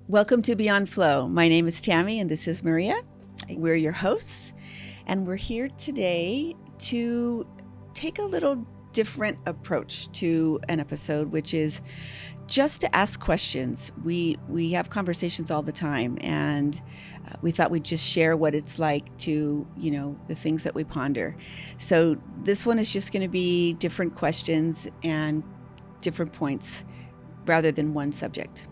Welcome to Beyond Flow. My name is Tammy and this is Maria. We're your hosts, and we're here today to take a little different approach to an episode, which is just to ask questions. We have conversations all the time, and we thought we'd just share what it's like to, the things that we ponder. So this one is just going to be different questions and different points rather than one subject.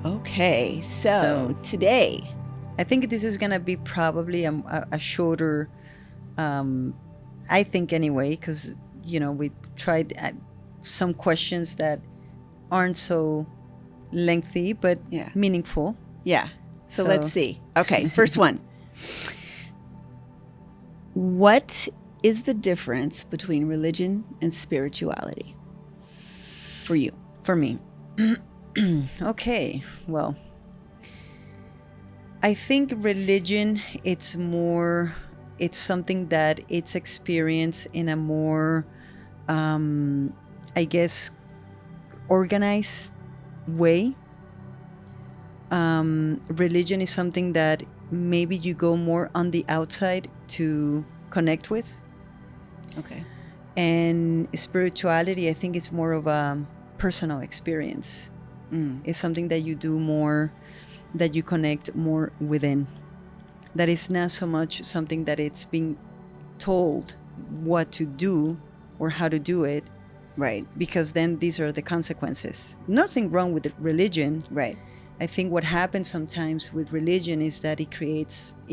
Okay, so today, I think this is going to be probably a shorter, I think anyway, because, we tried some questions that aren't so lengthy, but meaningful. Yeah, so let's see. Okay, first one. What is the difference between religion and spirituality for you? For me? Okay, well, I think religion, it's something that it's experienced in a more, I guess, organized way. Religion is something that maybe you go more on the outside to connect with. Okay. And spirituality, I think it's more of a personal experience. It's something that you do more, that you connect more within. That is not so much something that it's being told what to do or how to do it. Right. Because then these are the consequences. Nothing wrong with religion. Right. I think what happens sometimes with religion is that it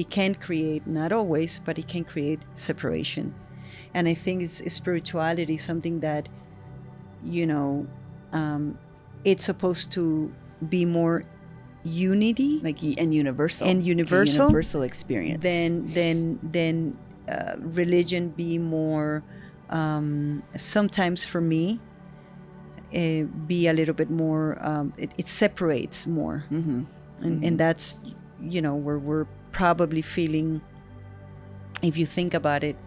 can create, not always, but it can create separation. And I think spirituality is something that, it's supposed to be more unity, and universal, a universal experience. Then religion be more. Sometimes for me, be a little bit more. It separates more, and that's where we're probably feeling. If you think about it,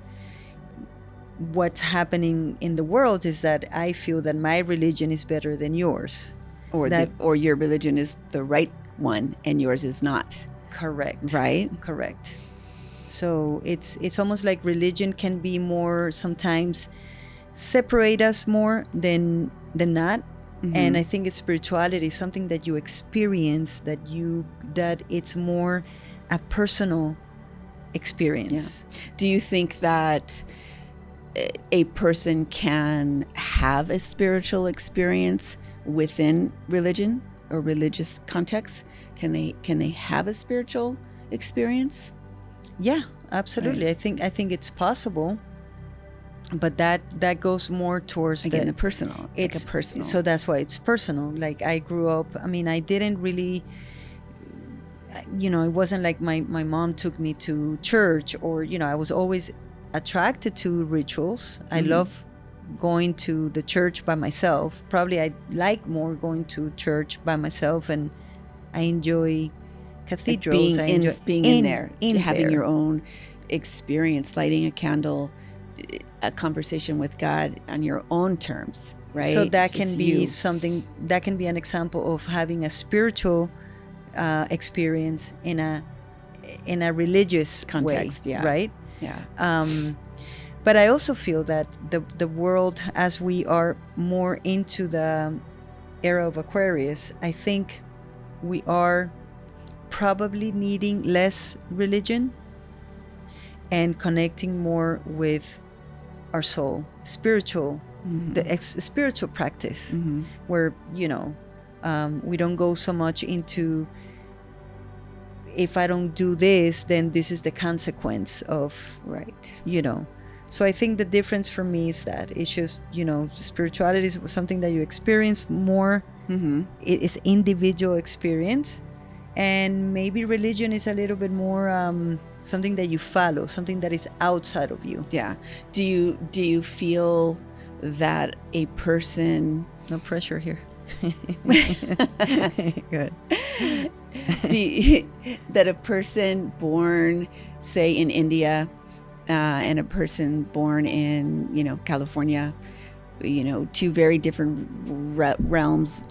what's happening in the world is that I feel that my religion is better than yours, or your religion is the right one and yours is not. Correct. Right? Correct. So it's almost like religion can be more, sometimes separate us more than not. Mm-hmm. And I think spirituality is something that you experience, that it's more a personal experience. Yeah. Do you think that a person can have a spiritual experience within religion or religious context? Can they have a spiritual experience? Yeah, absolutely. Right. I think it's possible, but that goes more towards the personal. It's personal. So that's why it's personal. Like I grew up. I mean, I didn't really. It wasn't like my mom took me to church, or I was always attracted to rituals. I love going to the church by myself. Probably I like more going to church by myself, and I enjoy cathedrals. Being in there, having your own experience, lighting a candle, a conversation with God on your own terms, right? So that can be something, that can be an example of having a spiritual experience in a religious context, way, right? Yeah. But I also feel that the world, as we are more into the era of Aquarius, I think we are probably needing less religion and connecting more with our soul, spiritual, spiritual practice, where we don't go so much into, if I don't do this, then this is the consequence of, right. So I think the difference for me is that it's just, spirituality is something that you experience more. It's individual experience. And maybe religion is a little bit more something that you follow, something that is outside of you. Yeah. Do you feel that a person... No pressure here. Good. That a person born, say, in India, and a person born in, California, two very different realms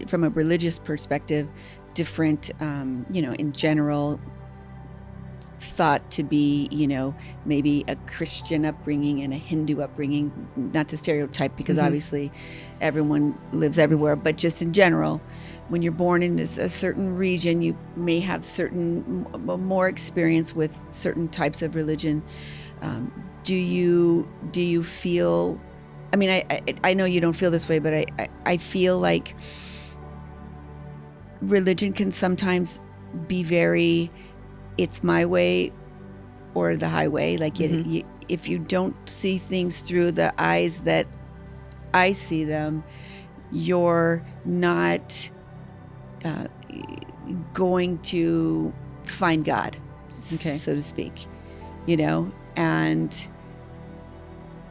from a religious perspective, different, in general, thought to be, maybe a Christian upbringing and a Hindu upbringing, not to stereotype, because obviously everyone lives everywhere, but just in general, when you're born in a certain region, you may have more experience with certain types of religion. Do you feel, I mean, I know you don't feel this way, but I feel like religion can sometimes be very, it's my way or the highway. Like if you don't see things through the eyes that I see them, you're not going to find God, so to speak, and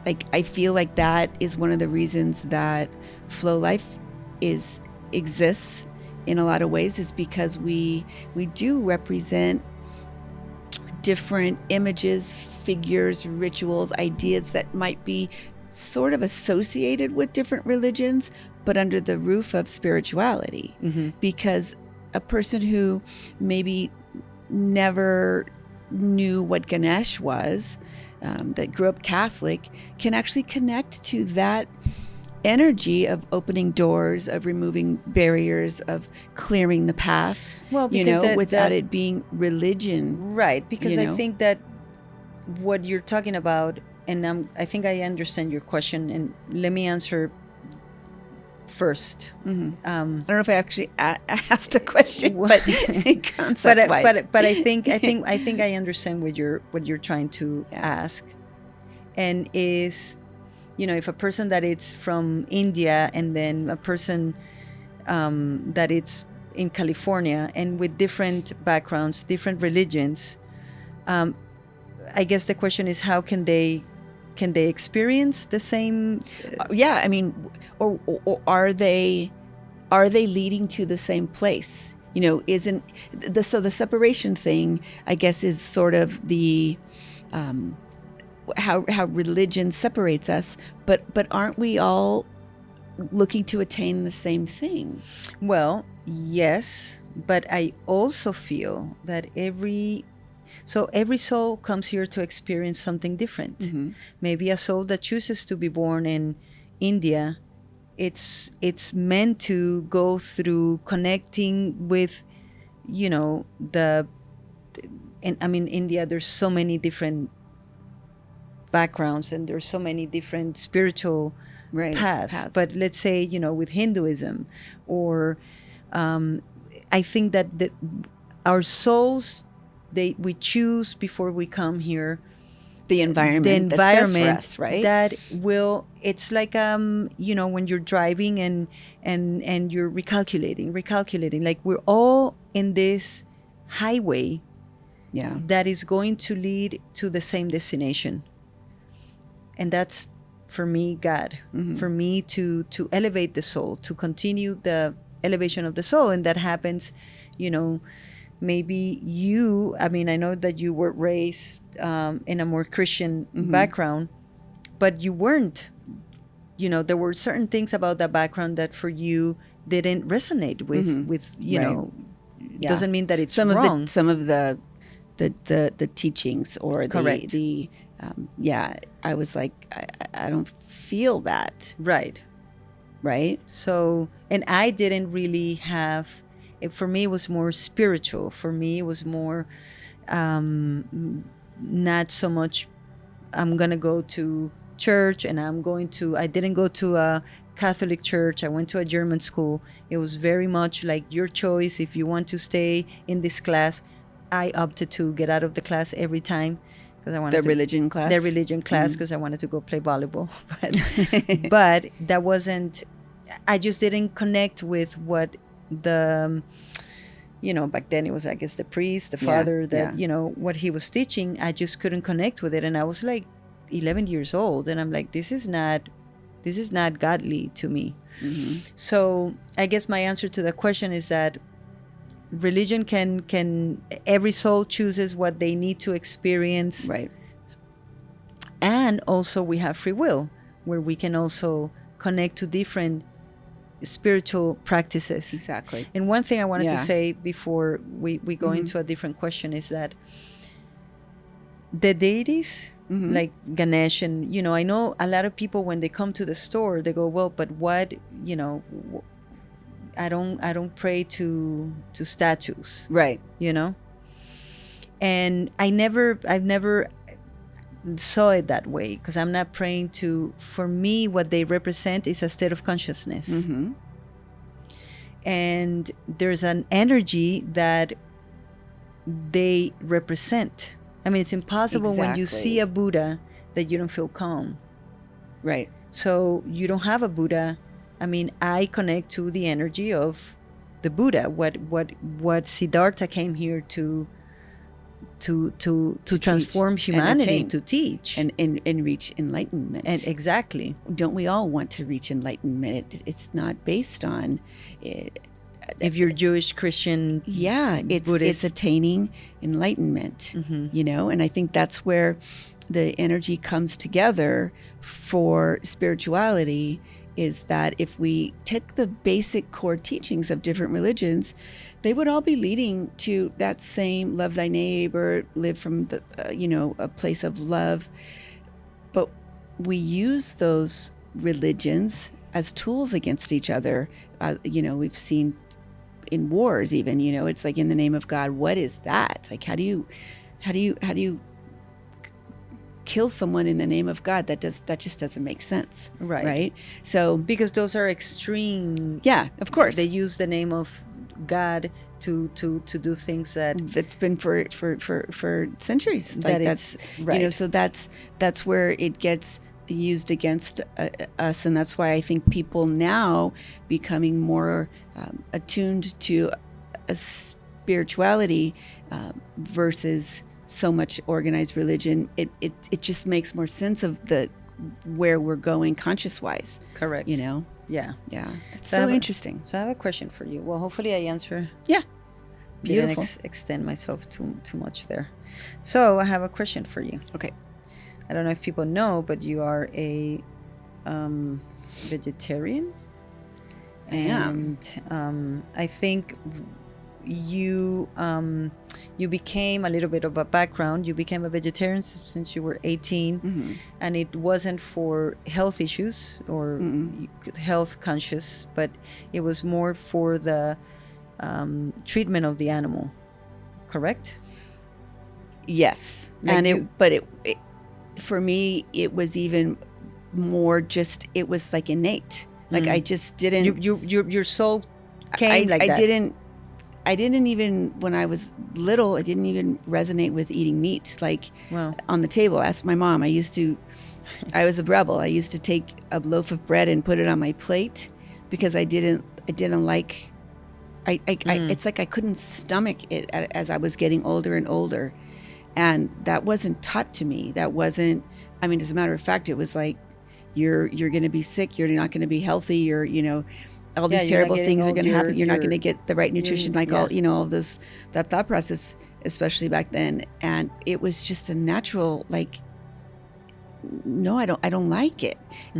like I feel like that is one of the reasons that flow life exists in a lot of ways, is because we do represent different images, figures, rituals, ideas that might be sort of associated with different religions, but under the roof of spirituality. Because a person who maybe never knew what Ganesh was, that grew up Catholic, can actually connect to that energy of opening doors, of removing barriers, of clearing the path, because without it being religion. Right, because I think that what you're talking about, and I think I understand your question, and let me answer first. I don't know if I actually asked a question, but concept-wise. But I think I understand what you're trying to ask, and is, if a person that is from India and then a person that it's in California and with different backgrounds, different religions, I guess the question is, how can they experience the same? I mean, or are they leading to the same place? Isn't the separation thing, I guess, is sort of the how religion separates us, but aren't we all looking to attain the same thing? Well, yes, but I also feel that every soul comes here to experience something different. Maybe a soul that chooses to be born in India, it's meant to go through connecting with, and I mean, India, there's so many different backgrounds and there's so many different spiritual paths. But let's say, with Hinduism, or I think that our souls, we choose before we come here the environment that's best for us, right? That it's like when you're driving and you're recalculating, like we're all in this highway that is going to lead to the same destination. And that's, for me, God. For me to elevate the soul, to continue the elevation of the soul. And that happens, maybe I know that you were raised in a more Christian background, but you weren't, there were certain things about that background that for you didn't resonate with doesn't mean that it's wrong. Some of the teachings or the I was like, I don't feel that. Right. So, and I didn't really have, for me it was more spiritual. For me it was more not so much I'm gonna go to church, and I didn't go to a Catholic church. I went to a German school. It was very much like your choice. If you want to stay in this class, I opted to get out of the class every time because I wanted religion class because I wanted to go play volleyball. But that wasn't, I just didn't connect with what the back then it was, I guess, the priest, the father, that what he was teaching. I just couldn't connect with it, and I was like 11 years old, and I'm like, this is not godly to me. So I guess my answer to the question is that religion can every soul chooses what they need to experience, Right. and also we have free will, where we can also connect to different spiritual practices. Exactly. And one thing I wanted to Yeah. say before we go into a different question is that the deities like Ganesh, and I know a lot of people, when they come to the store, they go, well, but what, I don't pray to statues, Right. and I've never saw it that way, because I'm not praying to. For me, what they represent is a state of consciousness, and there's an energy that they represent. I mean, it's impossible when you see Exactly. a Buddha that you don't feel calm. Right. So you don't have a Buddha. I mean, I connect to the energy of the Buddha. What Siddhartha came here to transform teach humanity, and to teach and reach enlightenment. and exactly. Don't we all want to reach enlightenment? It's not based on it. If you're Jewish, Christian, It's Buddhist. attaining enlightenment, and I think that's where the energy comes together for spirituality, is that if we take the basic core teachings of different religions, they would all be leading to that same love thy neighbor, live from the a place of love. But we use those religions as tools against each other. We've seen in wars, even, it's like, in the name of God, what is that? Like, how do you kill someone in the name of God? That just doesn't make sense. Right. So, because those are extreme. yeah, of course, They use the name of God to do things that's been for centuries. Like, that's right. So that's where it gets used against us, and that's why I think people now becoming more attuned to a spirituality versus so much organized religion. It just makes more sense of where we're going conscious wise. Correct. Yeah. It's So so interesting. So I have a question for you. Well, hopefully I answer. Yeah. Didn't Beautiful. extend myself too much there. So I have a question for you. Okay. I don't know if people know, but you are a vegetarian. I am. And I think you became a little bit of a background. You became a vegetarian since you were 18, and it wasn't for health issues or health conscious, but it was more for the treatment of the animal. Correct? Yes. Like And it for me, it was even more just, it was like innate. Like, I just didn't. Your soul came like that. I didn't even, when I was little, I didn't even resonate with eating meat, like, Wow. on the table. Ask my mom. I was a rebel. I used to take a loaf of bread and put it on my plate because I didn't like, it's like I couldn't stomach it as I was getting older and older. And that wasn't taught to me. That wasn't, I mean, as a matter of fact, it was like, you're going to be sick. You're not going to be healthy. You're, all these terrible things are going to happen. You're not going to get the right nutrition, all this, that thought process, especially back then. And it was just a natural, like, no, I don't like it.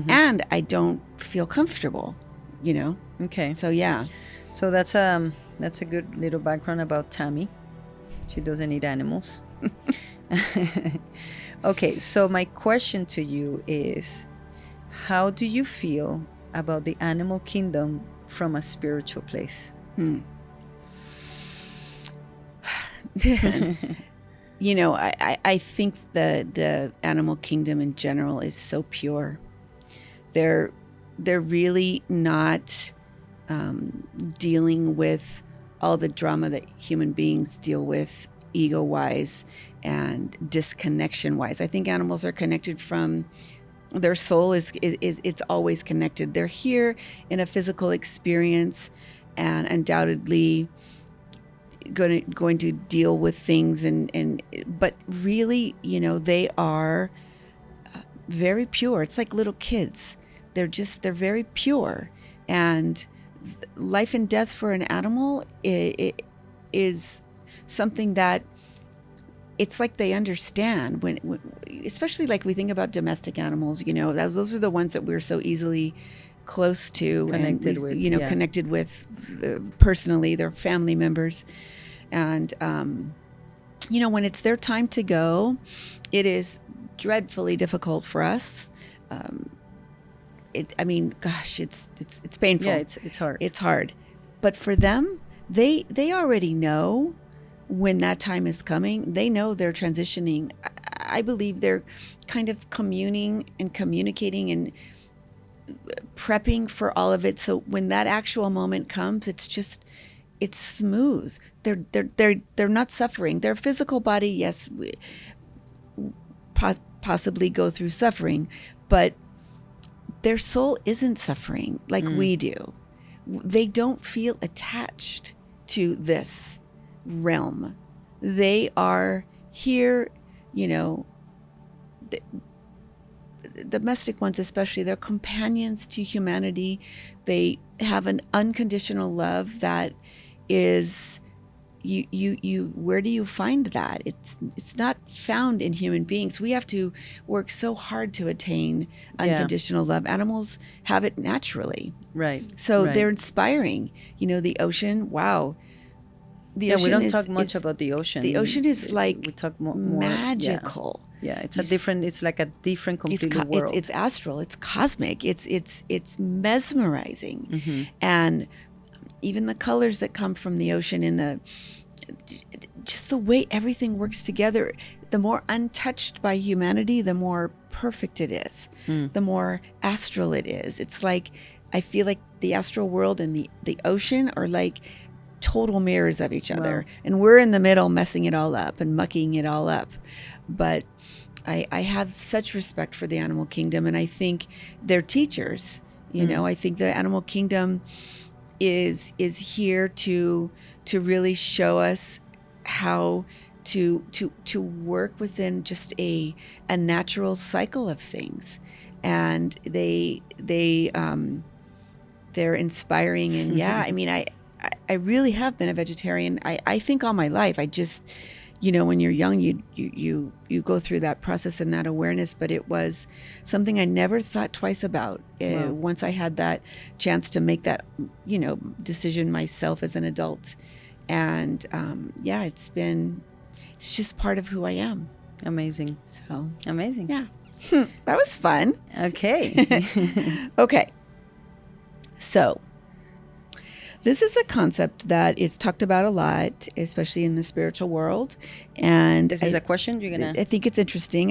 And I don't feel comfortable, Okay. So, yeah. So that's a good little background about Tammy. She doesn't eat animals. Okay, so my question to you is, how do you feel about the animal kingdom from a spiritual place? I think the animal kingdom in general is so pure. They're really not dealing with all the drama that human beings deal with, ego-wise and disconnection-wise. I think animals are connected from their soul is it's always connected. They're here in a physical experience, and undoubtedly going to deal with things, but really, they are very pure. It's like little kids. They're very pure. And life and death for an animal is something that it's like they understand when, especially like we think about domestic animals, you know, those are the ones that we're so easily close to, Connected with, you know, yeah. connected with personally, their family members. And, you know, when it's their time to go, it is dreadfully difficult for us. I mean, gosh, it's painful. Yeah, it's hard. It's hard. But for them, they already know when that time is coming. They know they're transitioning. I believe they're kind of communing and communicating and prepping for all of it. So when that actual moment comes, it's smooth. They're not suffering. Their physical body, yes, possibly go through suffering, but their soul isn't suffering like we do. They don't feel attached to this realm. They are here, you know, the domestic ones especially, they're companions to humanity. They have an unconditional love that is, you where do you find that? It's not found in human beings. We have to work so hard to attain unconditional love. Animals have it naturally. Right. So right. they're inspiring. You know, the ocean, wow. The ocean we don't talk much about the ocean. The ocean is like we talk more magical. Yeah, it's like a different completely world. It's astral, it's cosmic, it's mesmerizing. And even the colors that come from the ocean and just the way everything works together, the more untouched by humanity, the more perfect it is, the more astral it is. It's like, I feel like the astral world and the ocean are like total mirrors of each other. Wow. And we're in the middle messing it all up and mucking it all up. But I have such respect for the animal kingdom, and I think they're teachers. You know, I think the animal kingdom is here to really show us how to work within just a natural cycle of things. And they're inspiring. And yeah, I mean, I really have been a vegetarian. I think all my life. I just, you know, when you're young, you go through that process and that awareness, but it was something I never thought twice about. Wow. Once I had that chance to make that, you know, decision myself as an adult. And yeah, it's just part of who I am. Amazing. So amazing. Yeah. That was fun. Okay. Okay. So this is a concept that is talked about a lot, especially in the spiritual world. And this is a question you're gonna. I think it's interesting.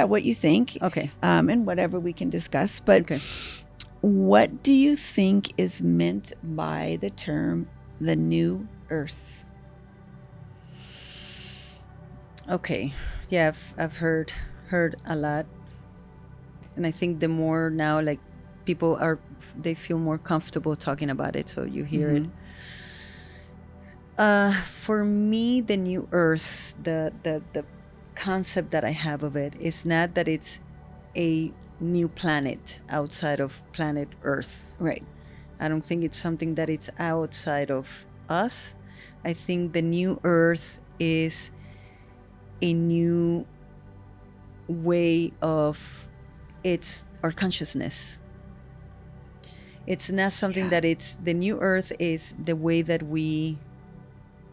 What you think. Okay. And whatever we can discuss. But okay. What do you think is meant by the term the new earth? Okay. Yeah, I've heard a lot, and I think the more now, like, people they feel more comfortable talking about it, so you hear it. For me, the new earth, the concept that I have of it is not that it's a new planet outside of planet Earth. Right. I don't think it's something that it's outside of us. I think the new earth is a new way of our consciousness. It's not something that it's the new earth is the way that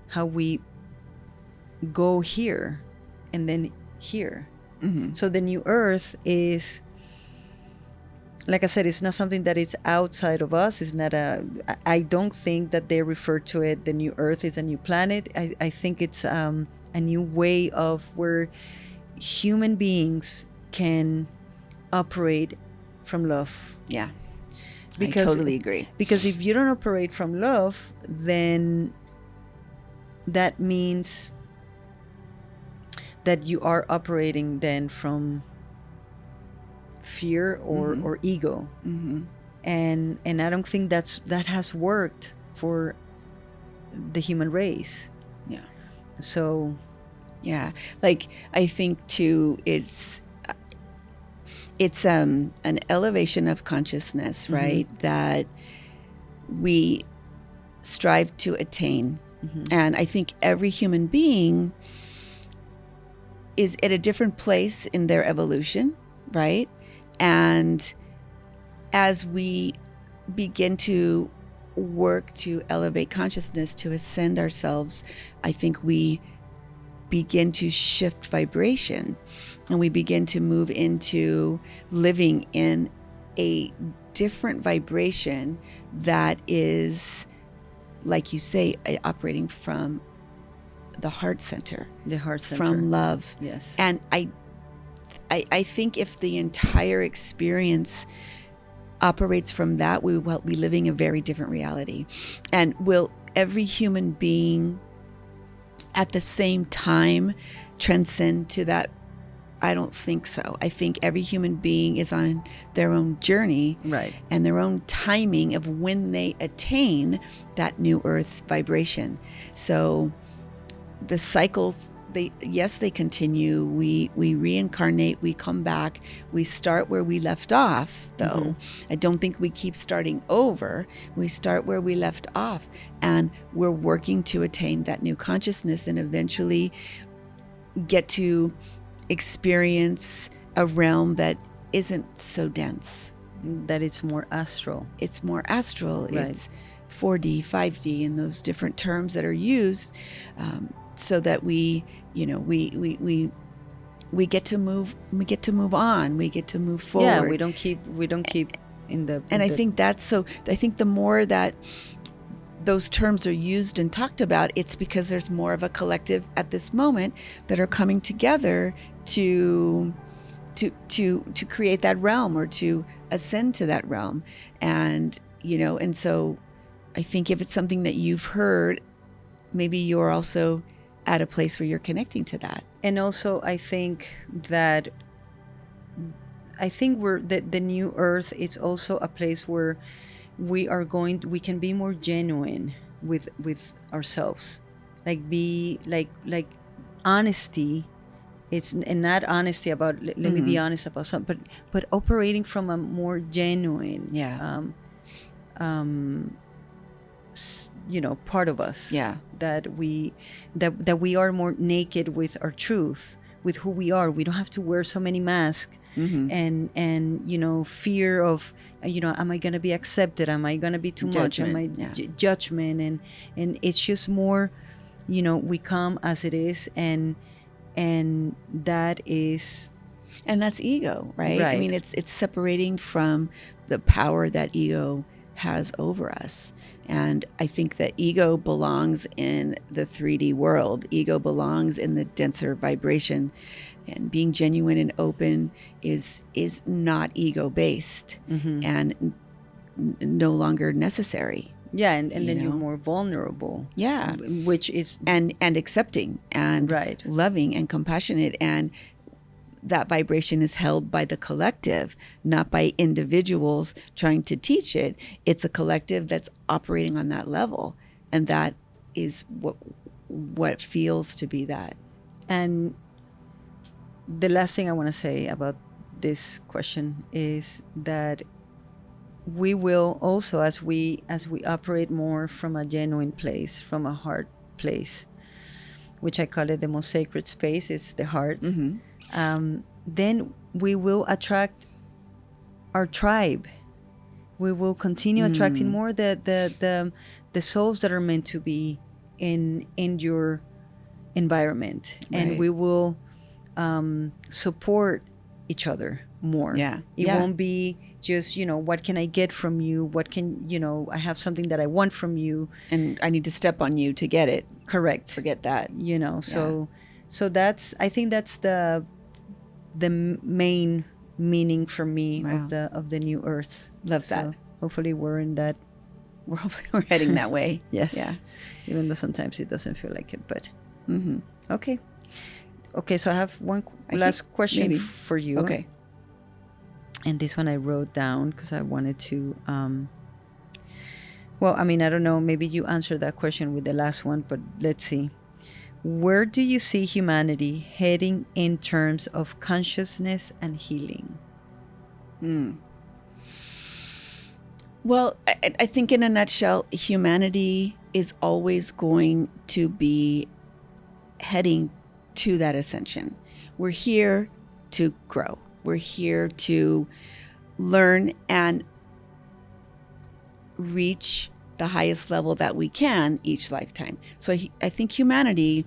how we go here and then here. So the new earth is, like I said, it's not something that is outside of us. It's not I don't think that they refer to it, the new earth is a new planet. I think it's a new way of where human beings can operate from love. Yeah. Because, I totally agree. Because if you don't operate from love, then that means that you are operating then from fear or ego. And I don't think that has worked for the human race. Yeah. So yeah, like I think too, it's an elevation of consciousness, right? That we strive to attain. And I think every human being is at a different place in their evolution, right? And as we begin to work to elevate consciousness, to ascend ourselves, I think we begin to shift vibration, and we begin to move into living in a different vibration that is, like you say, operating from the heart center. The heart center. From love. Yes. And I think if the entire experience operates from that, we will be living a very different reality. And will every human being at the same time transcend to that? I don't think so. I think every human being is on their own journey, right, and their own timing of when they attain that new earth vibration. So the cycles, they continue. We reincarnate, we come back, we start where we left off, though. I don't think we keep starting over. We start where we left off, and we're working to attain that new consciousness and eventually get to experience a realm that isn't so dense. That it's more astral. It's more astral. Right. It's 4D, 5D, and those different terms that are used, so that we get to move. We get to move on. We get to move forward. Yeah, we don't keep in the. And I think that's so. I think the more that those terms are used and talked about, it's because there's more of a collective at this moment that are coming together to create that realm, or to ascend to that realm. And and so I think if it's something that you've heard, maybe you're also at a place where you're connecting to that. And also I think we're the new earth, it's also a place where we can be more genuine with ourselves, like be like honesty. It's and not honesty about let me be honest about something, but operating from a more genuine part of us, that we are more naked with our truth, with who we are. We don't have to wear so many masks. And fear of am I going to be accepted, am I going to be too Judgment, much, am I judgment, and it's just more we come as it is, and that's ego, right? I mean, it's separating from the power that ego has over us. And I think that ego belongs in the 3D world. Ego belongs in the denser vibration. And being genuine and open is not ego-based, and no longer necessary. Yeah, and then you're more vulnerable. Yeah. Which is... And accepting, and loving, and compassionate. And that vibration is held by the collective, not by individuals trying to teach it. It's a collective that's operating on that level. And that is what it feels to be that. And the last thing I want to say about this question is that we will also, as we operate more from a genuine place, from a heart place, which I call it the most sacred space, it's the heart, then we will attract our tribe. We will continue attracting more the souls that are meant to be in your environment, and we will support each other more. It won't be just what can I get from you, what can I have something that I want from you, and I need to step on you to get it. Correct. Forget that. So that's, I think that's the main meaning for me of the new earth. Love that. So hopefully we're heading that way. Yes. Yeah. Even though sometimes it doesn't feel like it, but okay, so I have one last question for you. Okay. And this one I wrote down because I wanted to I don't know, maybe you answered that question with the last one, but let's see. Where do you see humanity heading in terms of consciousness and healing? Well, I think in a nutshell, humanity is always going to be heading to that ascension. We're here to grow. We're here to learn and reach the highest level that we can each lifetime. So I think humanity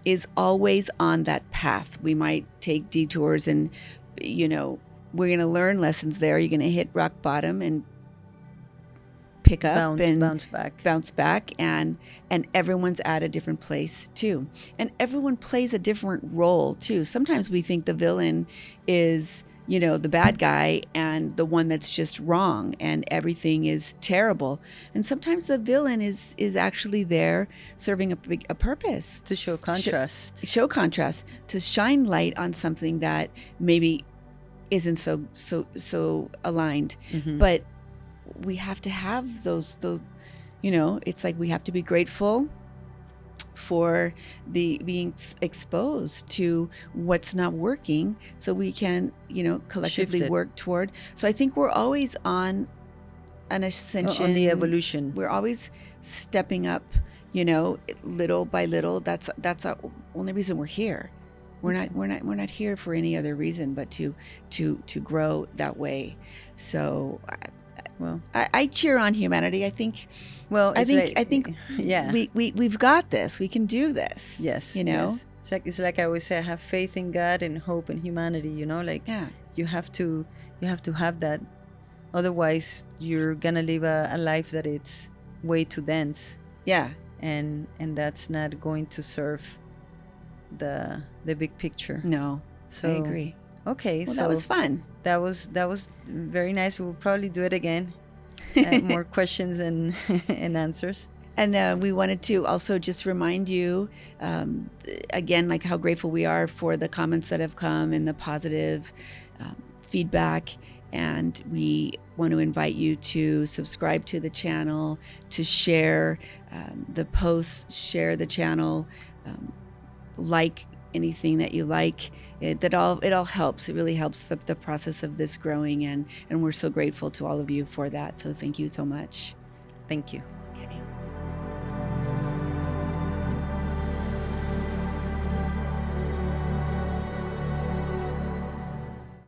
is always on that path. We might take detours and, we're going to learn lessons there. You're going to hit rock bottom and pick up and bounce back, and everyone's at a different place too, and everyone plays a different role too. Sometimes we think the villain is the bad guy and the one that's just wrong and everything is terrible, and sometimes the villain is actually there serving a purpose, to show contrast, to shine light on something that maybe isn't so aligned. But we have to have those, it's like we have to be grateful for the being exposed to what's not working, so we can, collectively work toward. So I think we're always on an ascension, on the evolution. We're always stepping up, little by little. That's our only reason we're here. We're not here for any other reason but to grow that way. So I cheer on humanity. I think yeah, we've got this. We can do this. Yes. It's like I always say, I have faith in God and hope in humanity. You have to have that. Otherwise, you're gonna live a life that it's way too dense. Yeah. And that's not going to serve the big picture. No. So I agree. Okay, well, so that was fun. That was very nice. We'll probably do it again. More questions and answers. And we wanted to also just remind you, again, like how grateful we are for the comments that have come and the positive feedback. And we want to invite you to subscribe to the channel, to share the posts, share the channel, like anything that you like. It all helps. It really helps the process of this growing, and we're so grateful to all of you for that. So thank you so much. Thank you.